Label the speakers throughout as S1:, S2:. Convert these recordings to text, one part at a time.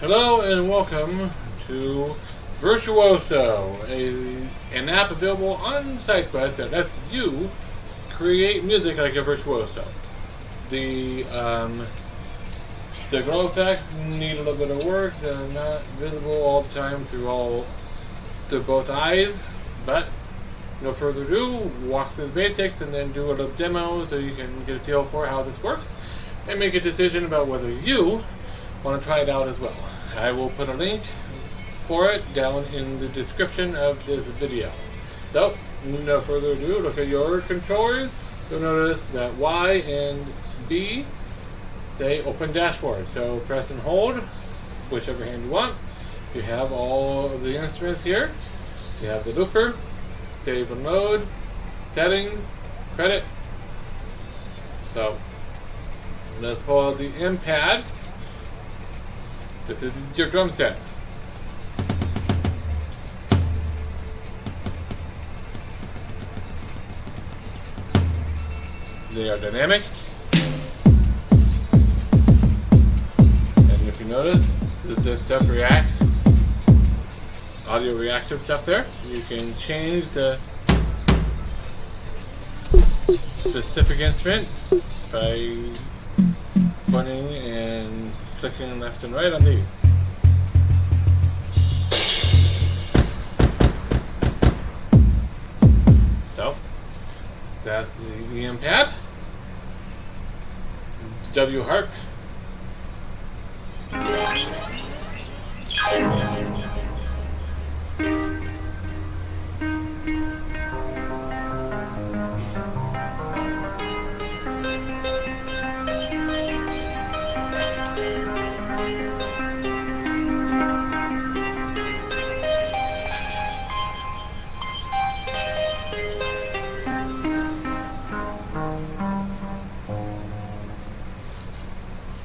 S1: Hello and welcome to Virtuoso, an app available on SideQuest that lets you create music like a virtuoso. The glow effects need a little bit of work. They're not visible all the time through both eyes, but no further ado, walk through the basics and then do a little demo so you can get a feel for how this works and make a decision about whether you want to try it out as well. I will put a link for it down in the description of this video. So, no further ado, look at your controllers. You'll notice that Y and B say open dashboard. So press and hold whichever hand you want. You have all of the instruments here. You have the looper, save and load, settings, credit. So let's pull out the M pads. This is your drum set. They are dynamic. And if you notice, this stuff reacts. Audio reactive stuff there. You can change the specific instrument by pointing and clicking left and right on these. So that's the EM pad, W harp,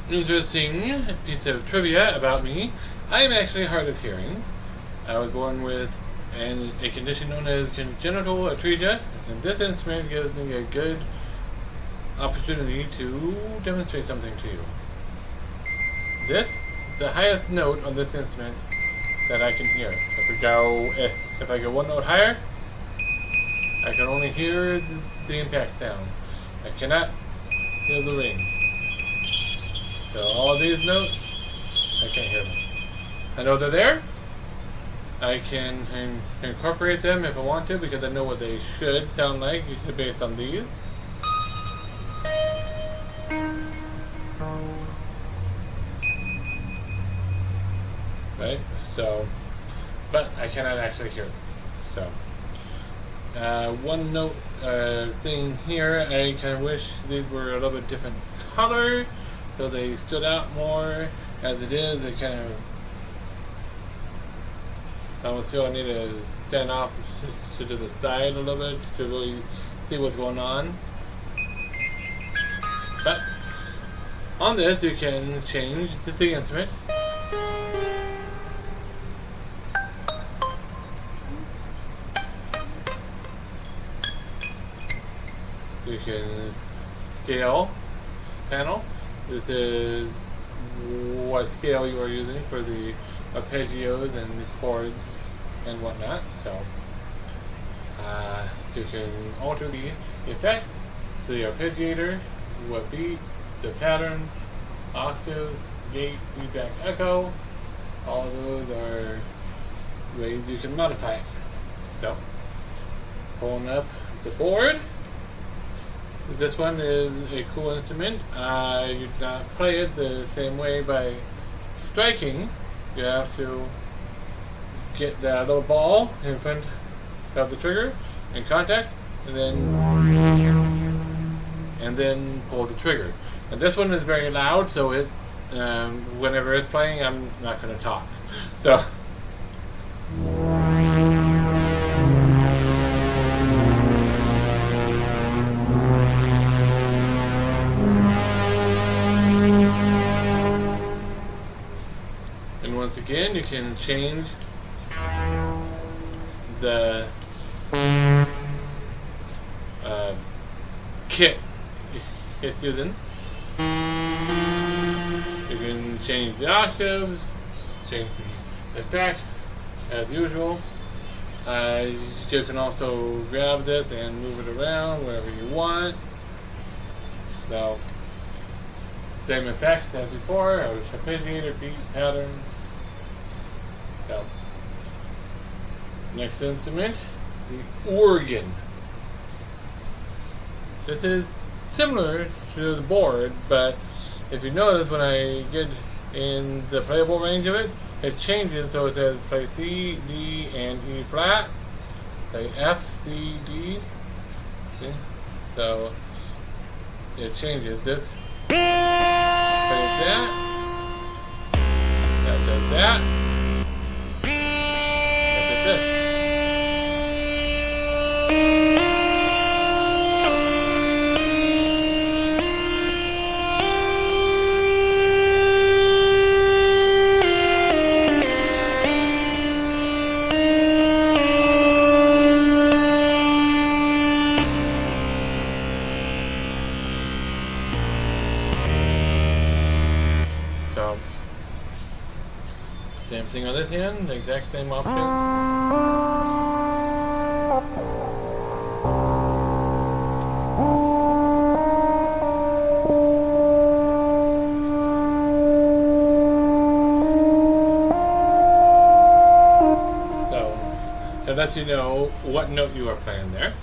S1: Interesting piece of trivia about me. I am actually hard of hearing. I was born with a condition known as congenital atresia, and this instrument gives me a good opportunity to demonstrate something to you. This, the highest note on this instrument that I can hear. If I go one note higher, I can only hear the impact sound. I cannot hear the ring. So all these notes, I can't hear them. I know they're there. I can incorporate them if I want to because I know what they should sound like, usually based on these. Right? So, but I cannot actually hear them. So, one note thing here, I kind of wish these were a little bit different color. So they stood out more. As it is, they kind of, I almost feel I need to stand off to the side a little bit to really see what's going on. But on this, you can change the instrument. You can scale panel. This is what scale you are using for the arpeggios and the chords and whatnot. So you can alter the effects, the arpeggiator, what beat, the pattern, octaves, gate, feedback, echo. All of those are ways you can modify it. So pulling up the board. This one is a cool instrument. You do not play it the same way by striking. You have to get that little ball in front of the trigger and contact, and then pull the trigger. And this one is very loud, so it whenever it's playing, I'm not going to talk. So. Once again, you can change the kit it's using. You can change the octaves, change the effects as usual. You can also grab this and move it around wherever you want. So, same effects as before, arpeggiator, beat, pattern. So, next instrument, the organ. This is similar to the board, but if you notice when I get in the playable range of it, it changes, so it says play C, D, and E flat, play F, C, D. Okay. So it changes this. Play that. That does that. That does this. So, same thing on this end, the exact same options. So, it lets you know what note you are playing there,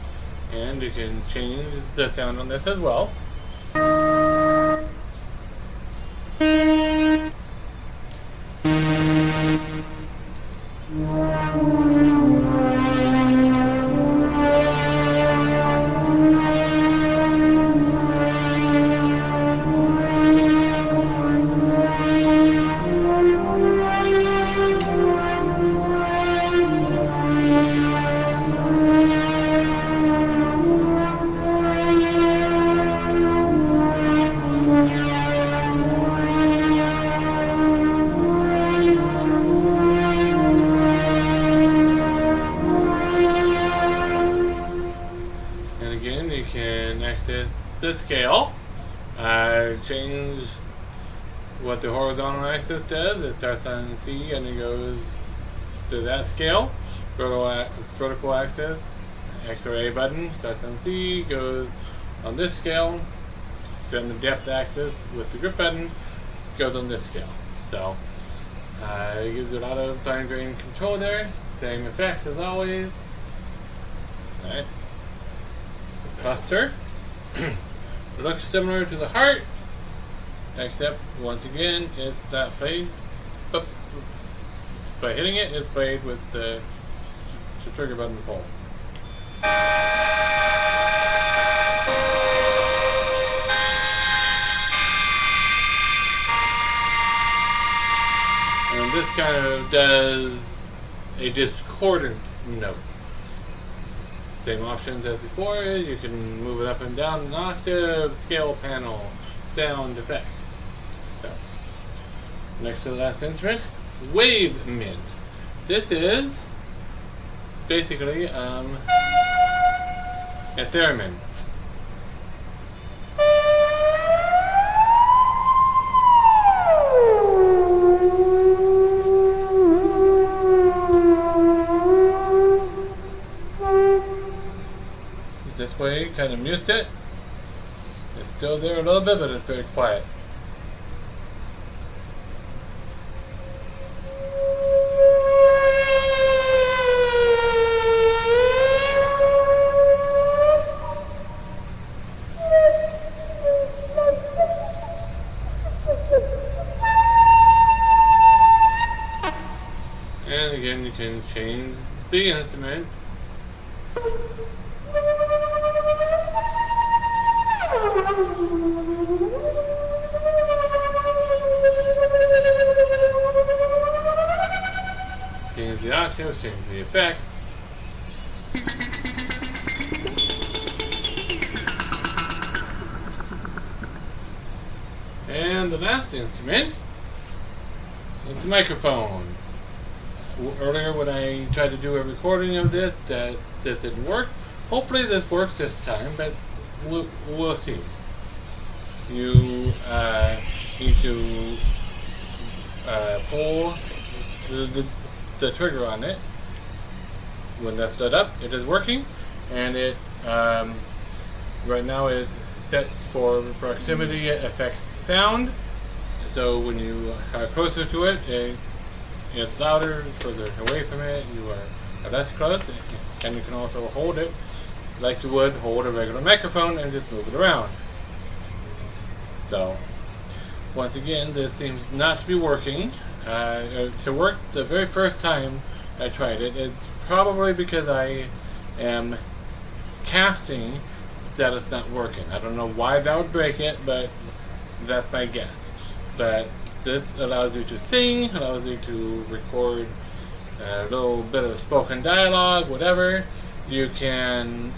S1: and you can change the sound on this as well. The scale, change what the horizontal axis does. It starts on C and it goes to that scale. Vertical axis, X or A button, starts on C, goes on this scale. Then the depth axis with the grip button goes on this scale. So it gives you a lot of fine-grained control there. Same effects as always. Alright. Cluster. Looks similar to the heart, except once again it's not played. But by hitting it, it's played with the trigger button pull. And this kind of does a discordant note. Same options as before. You can move it up and down an octave, scale panel, sound effects. So, next to the last instrument, wave mid. This is basically a theremin. This way, kind of mutes it. It's still there a little bit, but it's very quiet. And again, you can change the instrument. Change the octaves, change the effects. And the last instrument is the microphone. Earlier when I tried to do a recording of this, that didn't work. Hopefully this works this time, but we'll see. You need to pull the trigger on it. When that's lit up, it is working, and it right now is set for proximity affects sound. So when you are closer to it, it's louder. Further away from it, you are less close, and you can also hold it like you would hold a regular microphone and just move it around. So once again, this seems not to be working. To work the very first time I tried it, it's probably because I am casting that it's not working. I don't know why that would break it, but that's my guess. But this allows you to sing, allows you to record a little bit of spoken dialogue, whatever. You can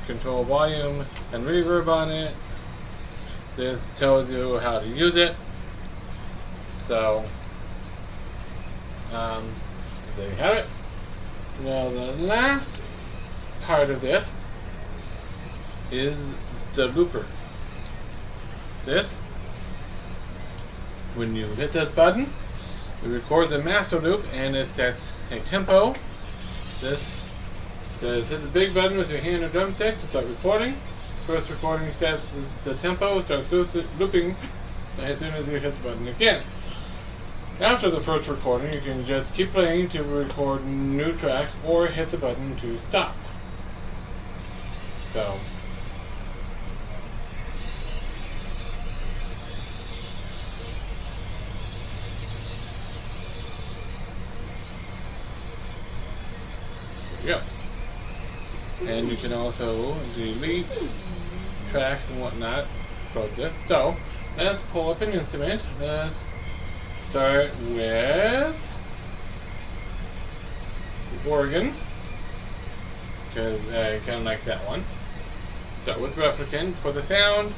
S1: control volume and reverb on it. This tells you how to use it. So, there you have it. Now the last part of this is the looper. This, when you hit this button, it records the master loop and it sets a tempo. Hit the big button with your hand or drumstick to start recording. First recording sets the tempo, starts looping as soon as you hit the button again. After the first recording, you can just keep playing to record new tracks or hit the button to stop. So, there you go. And you can also delete tracks and whatnot from this. So, let's pull up an instrument. Let's start with the organ, because I kind of like that one. Start with replicant for the sound.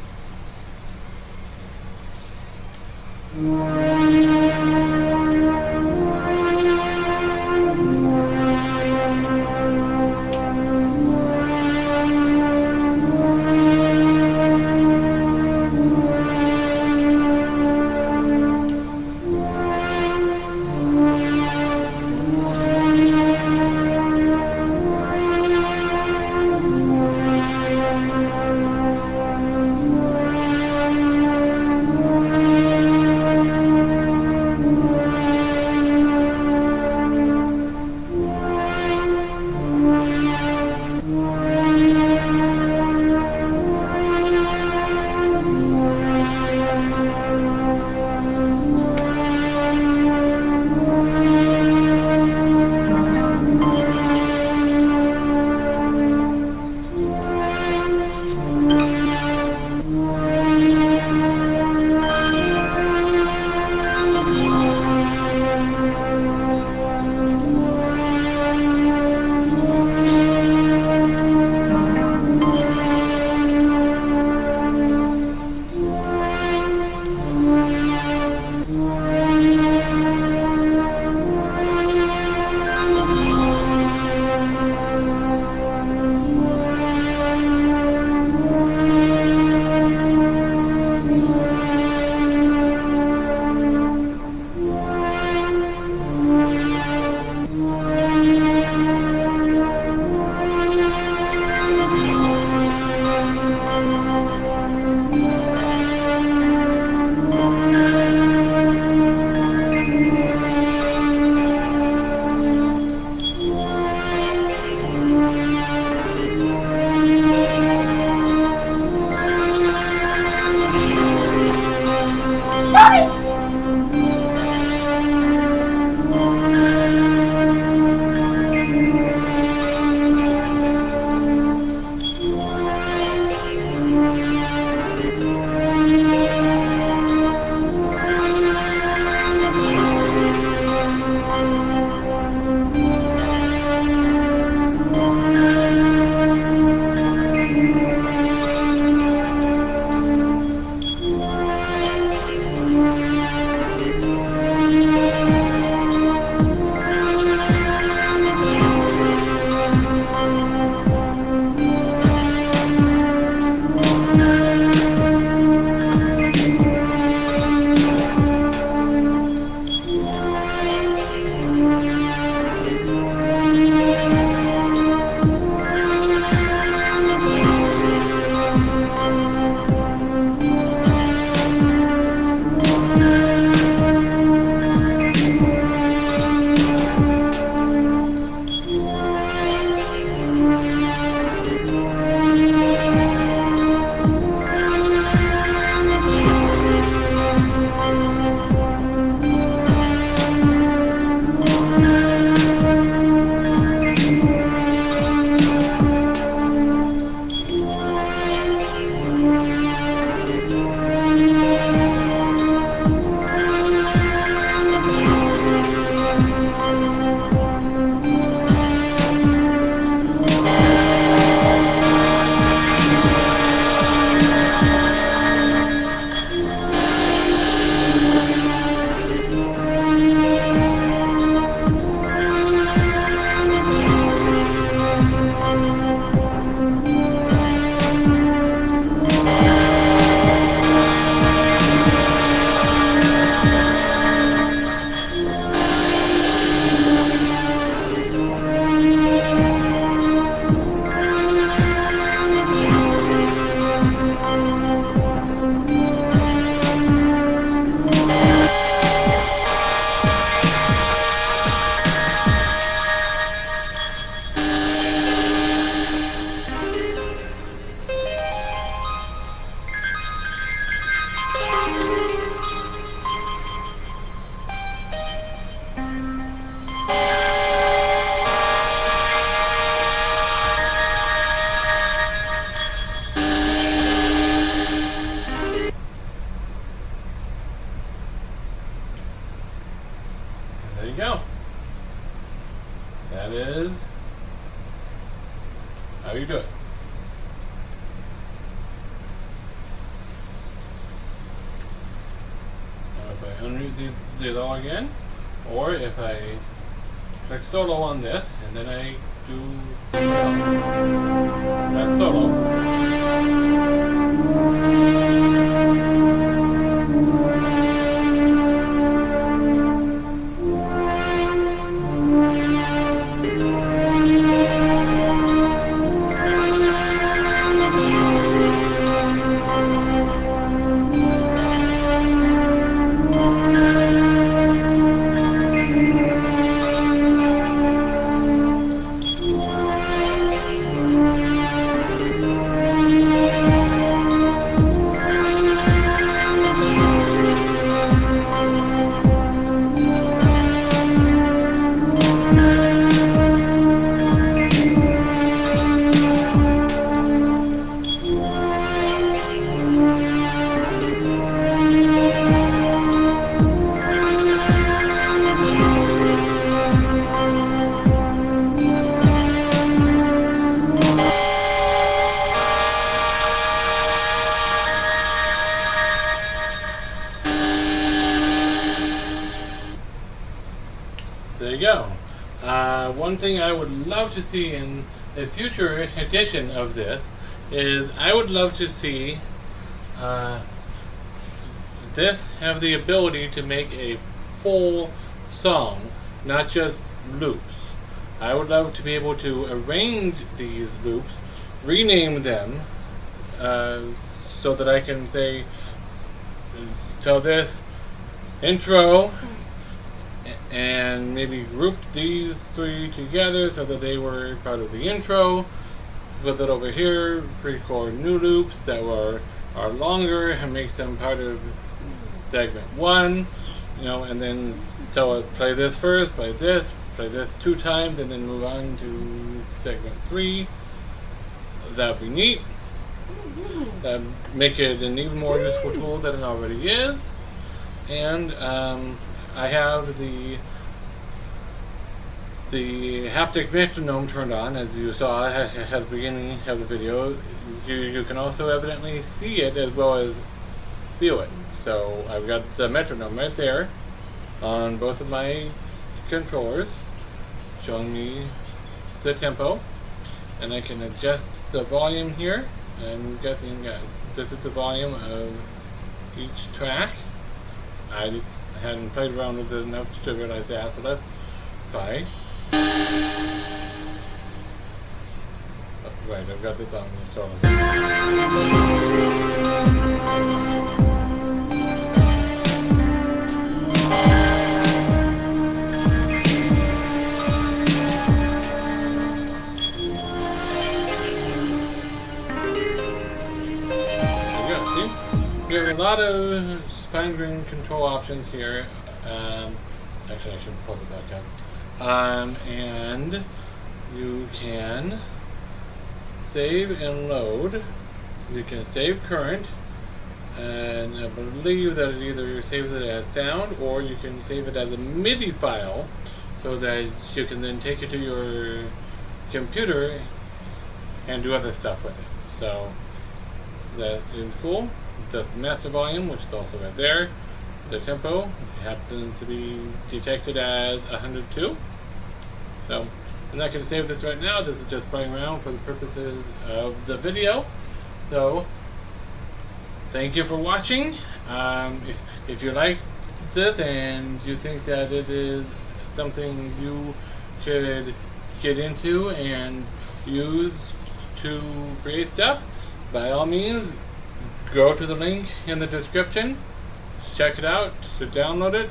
S1: there you go. That is how you do it. Now if I unmute these all again, or if I click solo on this, and then I do that's solo. There you go. One thing I would love to see in a future edition of this is I would love to see this have the ability to make a full song, not just loops. I would love to be able to arrange these loops, rename them, so that I can say, tell this intro, and maybe group these three together so that they were part of the intro. With it over here, record new loops that are longer and make them part of segment 1, you know, and then tell it play this first, play this 2 times, and then move on to segment 3. That'd be neat. That'd make it an even more useful tool than it already is. And I have the haptic metronome turned on, as you saw at the beginning of the video. You can also evidently see it as well as feel it. So I've got the metronome right there on both of my controllers, showing me the tempo, and I can adjust the volume here. I'm guessing this is the volume of each track. I hadn't played around with it enough to realize that, so let's try. Oh, right, I've got this on, so there's a lot of fine-grained control options here. Actually, I should pull it back up. And you can save and load. You can save current, and I believe that it either saves it as sound or you can save it as a MIDI file, so that you can then take it to your computer and do other stuff with it. So that is cool. That's the master volume, which is also right there. The tempo happens to be detected as 102. So I'm not going to save this right now. This is just playing around for the purposes of the video. So thank you for watching. If you like this and you think that it is something you could get into and use to create stuff, by all means, go to the link in the description, check it out, to download it,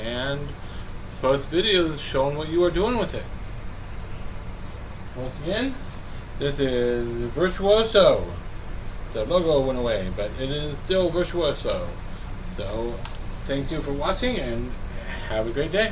S1: and post videos showing what you are doing with it. Once again, this is Virtuoso. The logo went away, but it is still Virtuoso. So, thank you for watching, and have a great day.